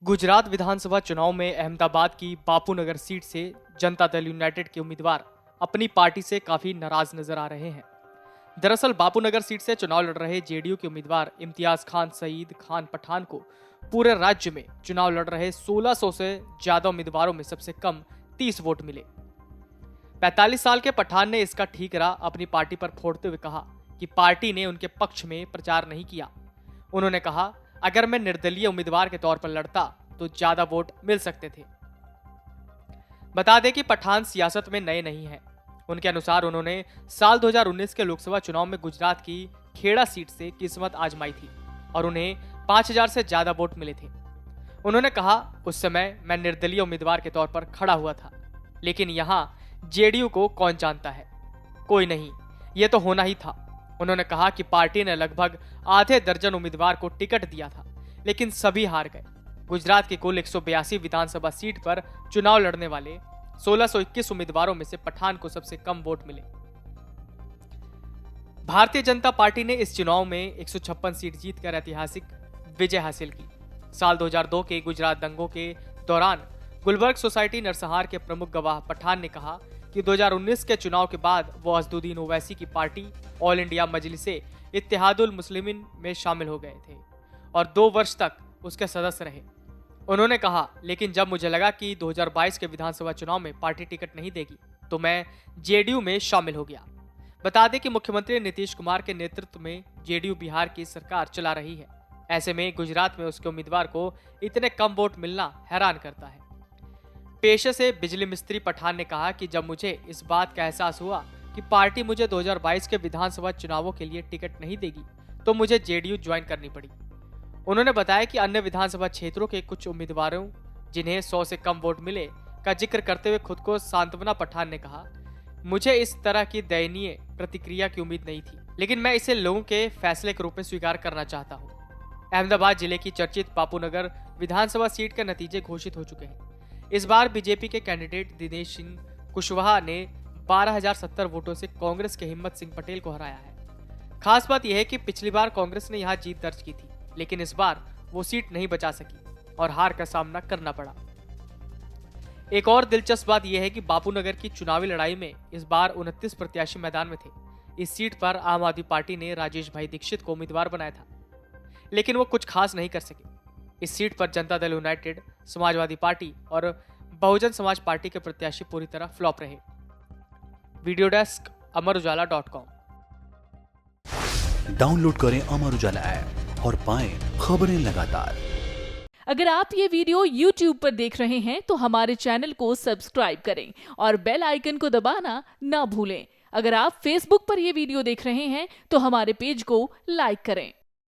गुजरात विधानसभा चुनाव में अहमदाबाद की बापूनगर सीट से जनता दल यूनाइटेड के उम्मीदवार अपनी पार्टी से काफी नाराज नजर आ रहे हैं। दरअसल बापूनगर सीट से चुनाव लड़ रहे जेडीयू के उम्मीदवार इम्तियाज खान सईद खान पठान को पूरे राज्य में चुनाव लड़ रहे 1600 से ज्यादा उम्मीदवारों में सबसे कम 30 वोट मिले। 45 साल के पठान ने इसका ठीकरा अपनी पार्टी पर फोड़ते हुए कहा कि पार्टी ने उनके पक्ष में प्रचार नहीं किया। उन्होंने कहा, अगर मैं निर्दलीय उम्मीदवार के तौर पर लड़ता तो ज्यादा वोट मिल सकते थे। बता दें कि पठान सियासत में नए नहीं हैं। उनके अनुसार उन्होंने साल 2019 के लोकसभा चुनाव में गुजरात की खेड़ा सीट से किस्मत आजमाई थी और उन्हें 5000 से ज्यादा वोट मिले थे। उन्होंने कहा, उस समय मैं निर्दलीय उम्मीदवार के तौर पर खड़ा हुआ था, लेकिन यहां जेडीयू को कौन जानता है, कोई नहीं, यह तो होना ही था। उन्होंने कहा कि पार्टी ने लगभग आधे दर्जन उम्मीदवार को टिकट दिया था, लेकिन सभी हार गए। गुजरात की कुल 182 विधानसभा सीट पर चुनाव लड़ने वाले 1621 उम्मीदवारों में से पठान को सबसे कम वोट मिले। भारतीय जनता पार्टी ने इस चुनाव में 156 सीट जीतकर ऐतिहासिक विजय हासिल की। साल 2002 के गुजरात दंगों के दौरान गुलबर्ग सोसाइटी नरसंहार के प्रमुख गवाह पठान ने कहा कि 2019 के चुनाव के बाद वो असदुद्दीन ओवैसी की पार्टी ऑल इंडिया मजलिसे इत्तेहादुल मुस्लिमीन में शामिल हो गए थे और 2 वर्ष तक उसके सदस्य रहे। उन्होंने कहा, लेकिन जब मुझे लगा कि 2022 के विधानसभा चुनाव में पार्टी टिकट नहीं देगी तो मैं जेडीयू में शामिल हो गया। बता दें कि मुख्यमंत्री नीतीश कुमार के नेतृत्व में जेडीयू बिहार की सरकार चला रही है। ऐसे में गुजरात में उसके उम्मीदवार को इतने कम वोट मिलना हैरान करता है। पेशे से बिजली मिस्त्री पठान ने कहा कि जब मुझे इस बात का एहसास हुआ कि पार्टी मुझे 2022 के विधानसभा चुनावों के लिए टिकट नहीं देगी तो मुझे जेडीयू ज्वाइन करनी पड़ी। उन्होंने बताया कि अन्य विधानसभा क्षेत्रों के कुछ उम्मीदवारों जिन्हें 100 से कम वोट मिले का जिक्र करते हुए खुद को सांत्वना पठान ने कहा, मुझे इस तरह की दयनीय प्रतिक्रिया की उम्मीद नहीं थी, लेकिन मैं इसे लोगों के फैसले के रूप में स्वीकार करना चाहता हूँ। अहमदाबाद जिले की चर्चित बापूनगर विधानसभा सीट के नतीजे घोषित हो चुके हैं। इस बार बीजेपी के कैंडिडेट दिनेश सिंह कुशवाहा ने 12,070 वोटों से कांग्रेस के हिम्मत सिंह पटेल को हराया है। खास बात यह है कि पिछली बार कांग्रेस ने यहां जीत दर्ज की थी, लेकिन इस बार वो सीट नहीं बचा सकी और हार का सामना करना पड़ा। एक और दिलचस्प बात यह है कि बापूनगर की चुनावी लड़ाई में इस बार 29 प्रत्याशी मैदान में थे। इस सीट पर आम आदमी पार्टी ने राजेश भाई दीक्षित को उम्मीदवार बनाया था, लेकिन वो कुछ खास नहीं कर सके। इस सीट पर जनता दल यूनाइटेड, समाजवादी पार्टी और बहुजन समाज पार्टी के प्रत्याशी पूरी तरह फ्लॉप रहे। Video desk amarujala.com। डाउनलोड करें अमर उजाला ऐप और पाएं खबरें लगातार। अगर आप ये वीडियो YouTube पर देख रहे हैं तो हमारे चैनल को सब्सक्राइब करें और बेल आइकन को दबाना ना भूलें। अगर आप Facebook पर ये वीडियो देख रहे हैं तो हमारे पेज को लाइक करें।